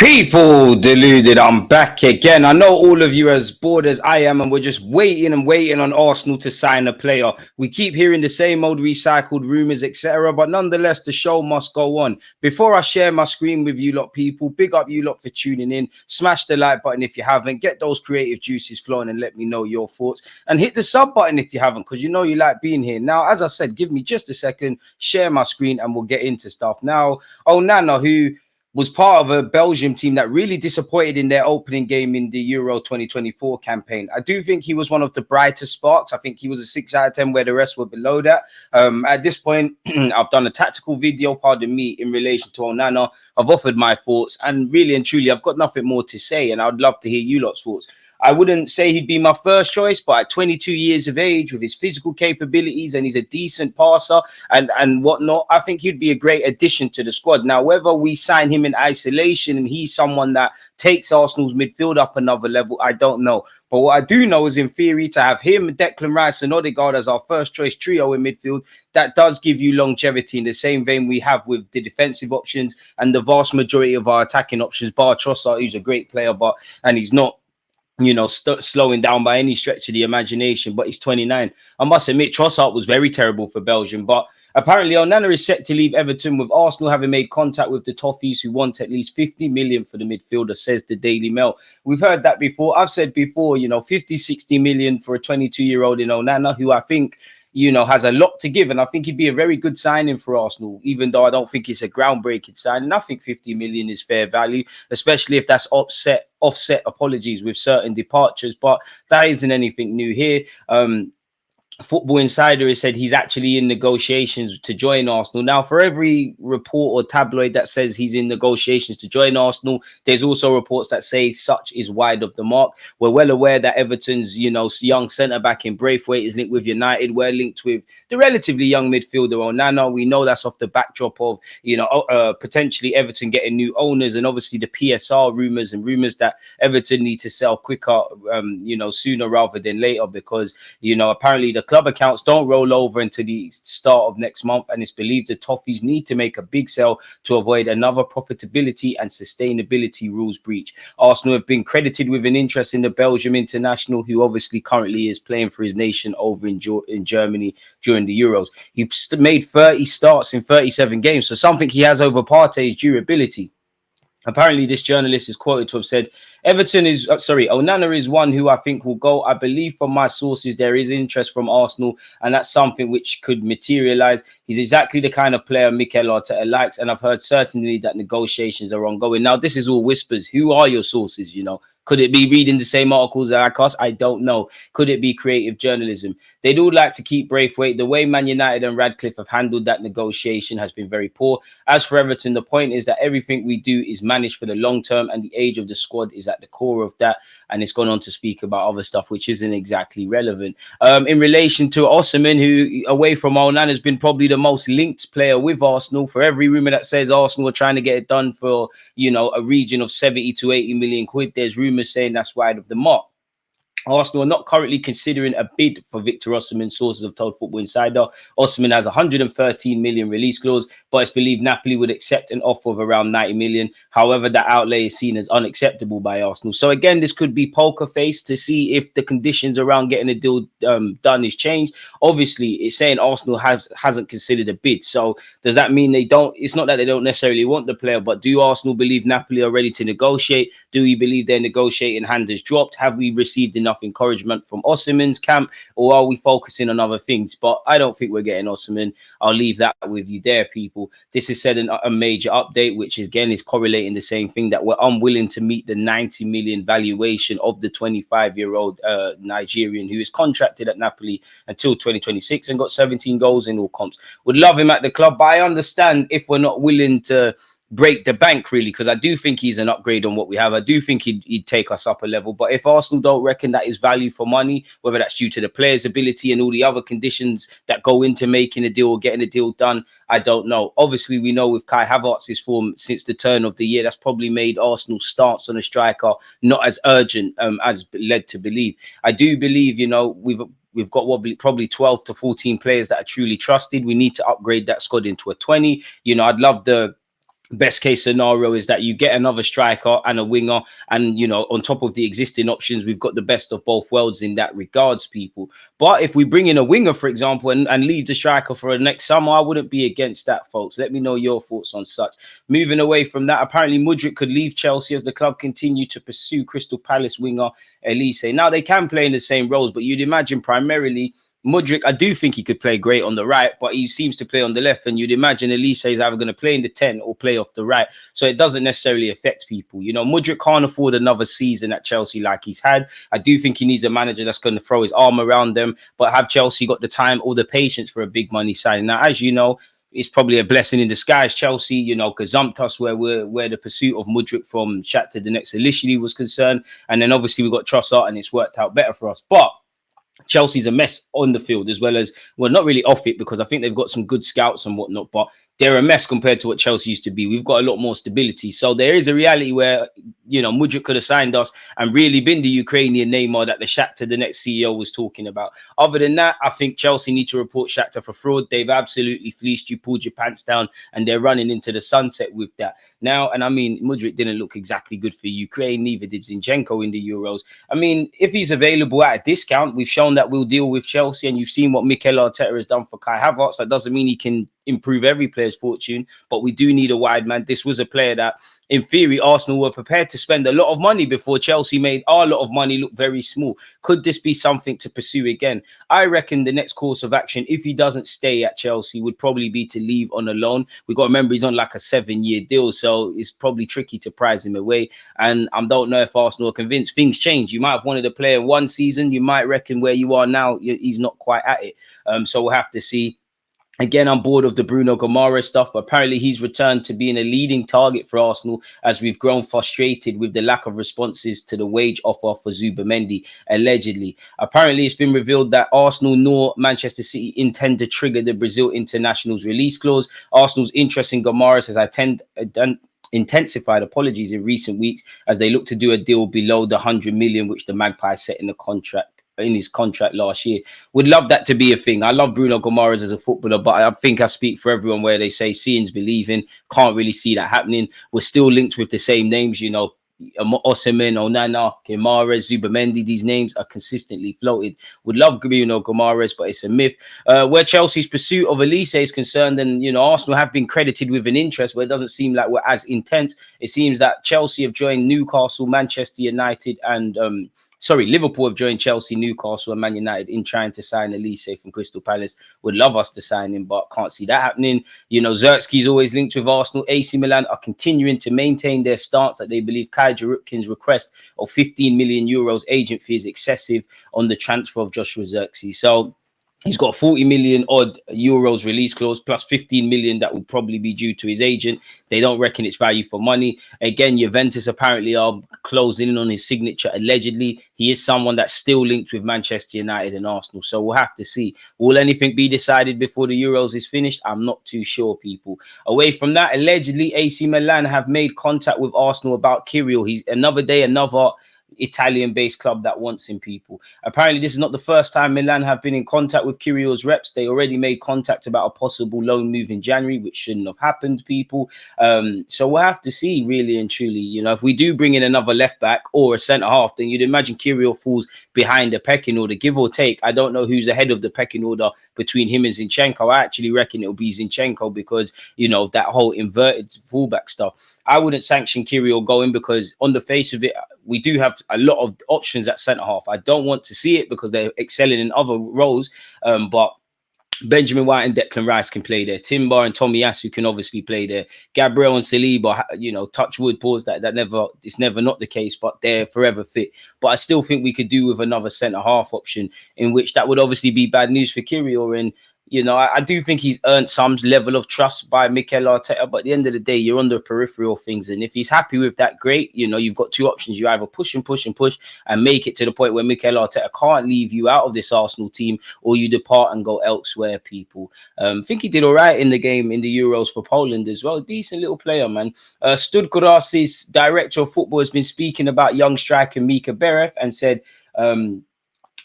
People deluded, I'm back again. I know all of you as bored as I am, and we're just waiting and waiting on Arsenal to sign a player. We keep hearing the same old recycled rumours, etc. But nonetheless, the show must go on. Before I share my screen with you lot, people, big up you lot for tuning in. Smash the like button if you haven't. Get those creative juices flowing and let me know your thoughts. And hit the sub button if you haven't, because you know you like being here. Now, as I said, give me just a second, share my screen, and we'll get into stuff. Now, Onana, who was part of a Belgium team that really disappointed in their opening game in the Euro 2024 campaign. I do think he was one of the brightest sparks. I think he was a 6 out of 10 where the rest were below that. At this point, I've done a tactical video, pardon me, in relation to Onana. I've offered my thoughts, and really and truly, I've got nothing more to say, and I'd love to hear you lot's thoughts. I wouldn't say he'd be my first choice, but at 22 years of age, with his physical capabilities, and he's a decent passer and whatnot, I think he'd be a great addition to the squad. Now, whether we sign him in isolation and he's someone that takes Arsenal's midfield up another level, I don't know. But what I do know is, in theory, to have him, Declan Rice, and Odegaard as our first choice trio in midfield, that does give you longevity in the same vein we have with the defensive options and the vast majority of our attacking options, bar Trossard, who's a great player, and he's not, you know, slowing down by any stretch of the imagination, but he's 29. I must admit, Trossard was very terrible for Belgium, but apparently Onana is set to leave Everton, with Arsenal having made contact with the Toffees, who want at least 50 million for the midfielder, says the Daily Mail. We've heard that before. I've said before, you know, 50, 60 million for a 22-year-old in Onana, who I think, you know, has a lot to give. And I think he'd be a very good signing for Arsenal, even though I don't think it's a groundbreaking signing. I think 50 million is fair value, especially if that's offset, apologies, with certain departures. But that isn't anything new here. Football Insider has said he's actually in negotiations to join Arsenal. Now, for every report or tabloid that says he's in negotiations to join Arsenal, there's also reports that say such is wide of the mark. We're well aware that Everton's, you know, young centre-back in Braithwaite is linked with United. We're linked with the relatively young midfielder Onana. We know that's off the backdrop of, you know, potentially Everton getting new owners, and obviously the PSR rumours that Everton need to sell quicker, you know, sooner rather than later, because, you know, apparently the club accounts don't roll over until the start of next month, and it's believed the Toffees need to make a big sell to avoid another profitability and sustainability rules breach. Arsenal have been credited with an interest in the Belgium international, who obviously currently is playing for his nation over in Germany during the Euros. He made 30 starts in 37 games, so something he has over Partey's durability. Apparently, this journalist is quoted to have said, Onana is one who I think will go. I believe from my sources there is interest from Arsenal, and that's something which could materialize. He's exactly the kind of player Mikel Arteta likes, and I've heard certainly that negotiations are ongoing. Now, this is all whispers. Who are your sources, you know? Could it be reading the same articles that I I don't know. Could it be creative journalism? They'd all like to keep Braithwaite. The way Man United and Radcliffe have handled that negotiation has been very poor. As for Everton, the point is that everything we do is managed for the long term, and the age of the squad is at the core of that. And it's gone on to speak about other stuff which isn't exactly relevant. In relation to Osimhen, who away from Onana has been probably the most linked player with Arsenal. For every rumor that says Arsenal are trying to get it done for, you know, a region of 70 to 80 million quid, there's rumors saying that's wide of the mark. Arsenal are not currently considering a bid for Victor Osimhen, sources have told Football Insider. Osimhen has a 113 million release clause, but it's believed Napoli would accept an offer of around 90 million. However, that outlay is seen as unacceptable by Arsenal. So again, this could be poker face to see if the conditions around getting a deal done is changed. Obviously, it's saying Arsenal hasn't considered a bid. So does that mean they don't? It's not that they don't necessarily want the player, but do Arsenal believe Napoli are ready to negotiate? Do we believe their negotiating hand has dropped? Have we received enough encouragement from Osimhen's camp, or are we focusing on other things? But I don't think we're getting Osimhen. I'll leave that with you there, people. This is said in a major update, which again is correlating the same thing, that we're unwilling to meet the 90 million valuation of the 25-year-old Nigerian who is contracted at Napoli until 2026 and got 17 goals in all comps. Would love him at the club, but I understand if we're not willing to break the bank, really, because I do think he's an upgrade on what we have. I do think he'd take us up a level. But if Arsenal don't reckon that is value for money, whether that's due to the player's ability and all the other conditions that go into making a deal or getting a deal done, I don't know. Obviously, we know with Kai Havertz's form since the turn of the year, that's probably made Arsenal's stance on a striker not as urgent as led to believe. I do believe, you know, we've got probably 12 to 14 players that are truly trusted. We need to upgrade that squad into a 20. You know, I'd love the best case scenario is that you get another striker and a winger, and on top of the existing options, we've got the best of both worlds in that regards, people. But if we bring in a winger, for example, and leave the striker for next summer, I wouldn't be against that, folks. Let me know your thoughts on such. Moving away from that, apparently Mudryk could leave Chelsea as the club continue to pursue Crystal Palace winger Elise. Now they can play in the same roles, but you'd imagine primarily Mudryk, I do think he could play great on the right, but he seems to play on the left. And you'd imagine Elise is either going to play in the 10 or play off the right. So it doesn't necessarily affect people. Mudryk can't afford another season at Chelsea like he's had. I do think he needs a manager that's going to throw his arm around them. But have Chelsea got the time or the patience for a big money signing? Now, as you know, it's probably a blessing in disguise. Chelsea, gazumped us where the pursuit of Mudryk from Shakhtar Donetsk initially was concerned. And then obviously we got Trossard and it's worked out better for us. But Chelsea's a mess on the field as well as, well, not really off it, because I think they've got some good scouts and whatnot, but they're a mess compared to what Chelsea used to be. We've got a lot more stability. So there is a reality where, Mudryk could have signed us and really been the Ukrainian Neymar that the Shakhtar, the next CEO, was talking about. Other than that, I think Chelsea need to report Shakhtar for fraud. They've absolutely fleeced you, pulled your pants down, and they're running into the sunset with that. Now, and I mean, Mudryk didn't look exactly good for Ukraine, neither did Zinchenko in the Euros. I mean, if he's available at a discount, we've shown that we'll deal with Chelsea, and you've seen what Mikel Arteta has done for Kai Havertz. That doesn't mean he can improve every player's fortune, but we do need a wide man. This was a player that, in theory, Arsenal were prepared to spend a lot of money before Chelsea made our lot of money look very small. Could this be something to pursue again? I reckon the next course of action, if he doesn't stay at Chelsea, would probably be to leave on a loan. We've got to remember he's on like a 7-year deal, so it's probably tricky to prize him away. And I don't know if Arsenal are convinced. Things change. You might have wanted a player one season. You might reckon where you are now, he's not quite at it. So we'll have to see. Again, I'm bored of the Bruno Guimaraes stuff, but apparently he's returned to being a leading target for Arsenal as we've grown frustrated with the lack of responses to the wage offer for Zubimendi, allegedly. Apparently, it's been revealed that Arsenal nor Manchester City intend to trigger the Brazil international's release clause. Arsenal's interest in Guimaraes has intensified in recent weeks as they look to do a deal below the 100 million, which the Magpies set in his contract last year. Would love that to be a thing. I love Bruno Guimaraes as a footballer, but I think I speak for everyone where they say seeing's believing. Can't really see that happening. We're still linked with the same names, Oshimen, Onana, Guimaraes, Zubimendi. These names are consistently floated. Would love Bruno Guimaraes, but it's a myth. Where Chelsea's pursuit of Elise is concerned, and Arsenal have been credited with an interest where it doesn't seem like we're as intense. It seems that Chelsea have joined Newcastle, Manchester United, and Liverpool have joined Chelsea, Newcastle, and Man United in trying to sign Elise from Crystal Palace. Would love us to sign him, but can't see that happening. Zerski's always linked with Arsenal. AC Milan are continuing to maintain their stance that they believe Kai Jarupkin's request of 15 million euros agent fee is excessive on the transfer of Joshua Zirkzee. So he's got 40 million odd euros release clause plus 15 million that will probably be due to his agent. They don't reckon it's value for money. Again, Juventus apparently are closing in on his signature. Allegedly, he is someone that's still linked with Manchester United and Arsenal. So we'll have to see. Will anything be decided before the Euros is finished? I'm not too sure, people. Away from that, allegedly, AC Milan have made contact with Arsenal about Kiwior. He's another Italian-based club that wants him, people. Apparently, this is not the first time Milan have been in contact with Kiwior's reps. They already made contact about a possible loan move in January, which shouldn't have happened, people. So we'll have to see, really and truly. If we do bring in another left-back or a centre-half, then you'd imagine Kiwior falls behind the pecking order, give or take. I don't know who's ahead of the pecking order between him and Zinchenko. I actually reckon it'll be Zinchenko because, of that whole inverted fullback stuff. I wouldn't sanction Kiwior going because on the face of it, we do have a lot of options at centre-half. I don't want to see it because they're excelling in other roles, but Benjamin White and Declan Rice can play there. Timber and Tomiyasu can obviously play there. Gabriel and Saliba, touch wood, pause, it's never not the case, but they're forever fit. But I still think we could do with another centre-half option, in which that would obviously be bad news for Kiwior. And I do think he's earned some level of trust by Mikel Arteta, but at the end of the day, you're on the peripheral things. And if he's happy with that, great. You've got two options. You either push and push and push and make it to the point where Mikel Arteta can't leave you out of this Arsenal team, or you depart and go elsewhere, people. I think he did all right in the game in the Euros for Poland as well. Decent little player, man. Stuttgart's director of football has been speaking about young striker Mika Berev and said,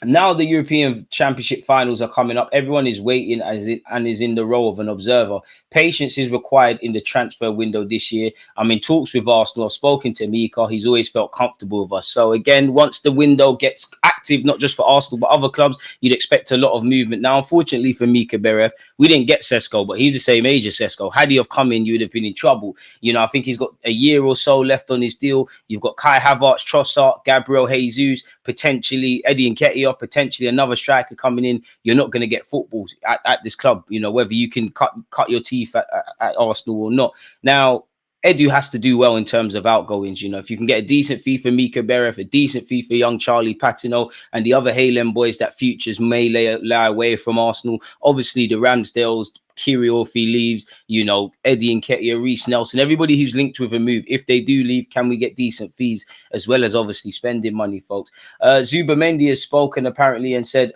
Now the European Championship finals are coming up. Everyone is waiting as it and is in the role of an observer. Patience is required in the transfer window this year. I'm in talks with Arsenal. I've spoken to Mika. He's always felt comfortable with us. So again, once the window gets active, not just for Arsenal but other clubs, you'd expect a lot of movement. Now, unfortunately for Mika Berev, we didn't get Sesko, but he's the same age as Sesko. Had he have come in, you'd have been in trouble. You know, I think he's got a year or so left on his deal. You've got Kai Havertz, Trossard, Gabriel Jesus, potentially Eddie Nketiah, potentially another striker coming in. You're not going to get football at this club, you know, whether you can cut your teeth at Arsenal or not. Now, Edu has to do well in terms of outgoings. You know, if you can get a decent fee for Mika Berev, a decent fee for young Charlie Patino, and the other Haylen boys that futures may lie away from Arsenal. Obviously, the Ramsdales, Kiwior if he leaves, you know, Eddie Nketiah, Reece Nelson, everybody who's linked with a move. If they do leave, can we get decent fees as well as obviously spending money, folks? Zubamendi has spoken apparently and said,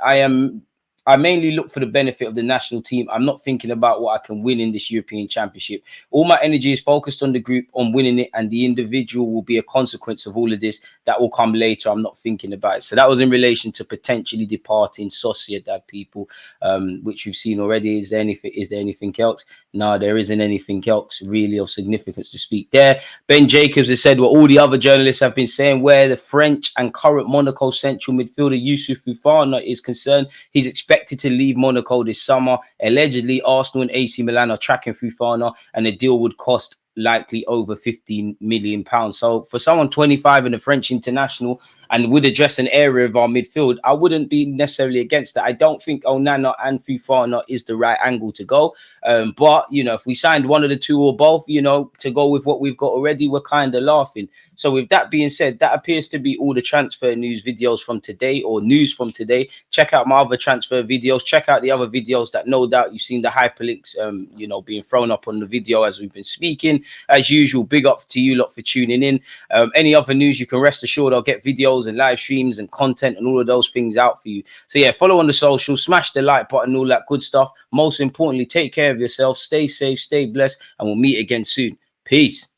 I mainly look for the benefit of the national team. I'm not thinking about what I can win in this European Championship. All my energy is focused on the group, on winning it, and the individual will be a consequence of all of this. That will come later. I'm not thinking about it. So that was in relation to potentially departing Sociedad, people, which you've seen already. Is there anything else? No, there isn't anything else really of significance to speak there. Ben Jacobs has said what all the other journalists have been saying, where the French and current Monaco central midfielder Youssouf Fofana is concerned. He's expected to leave Monaco this summer. Allegedly, Arsenal and AC Milan are tracking Fofana, and the deal would cost likely over £15 million. So for someone 25 and a French international and would address an area of our midfield, I wouldn't be necessarily against that. I don't think Onana and Fofana is the right angle to go. But, you know, if we signed one of the two or both, you know, to go with what we've got already, we're kind of laughing. So with that being said, that appears to be all the transfer news videos from today, or news from today. Check out my other transfer videos. Check out the other videos that no doubt you've seen the hyperlinks, you know, being thrown up on the video as we've been speaking. As usual, big up to you lot for tuning in. Any other news, you can rest assured I'll get videos and live streams and content and all of those things out for you. So yeah, follow on the socials, smash the like button, all that good stuff. Most importantly, take care of yourself, stay safe, stay blessed, and we'll meet again soon. Peace.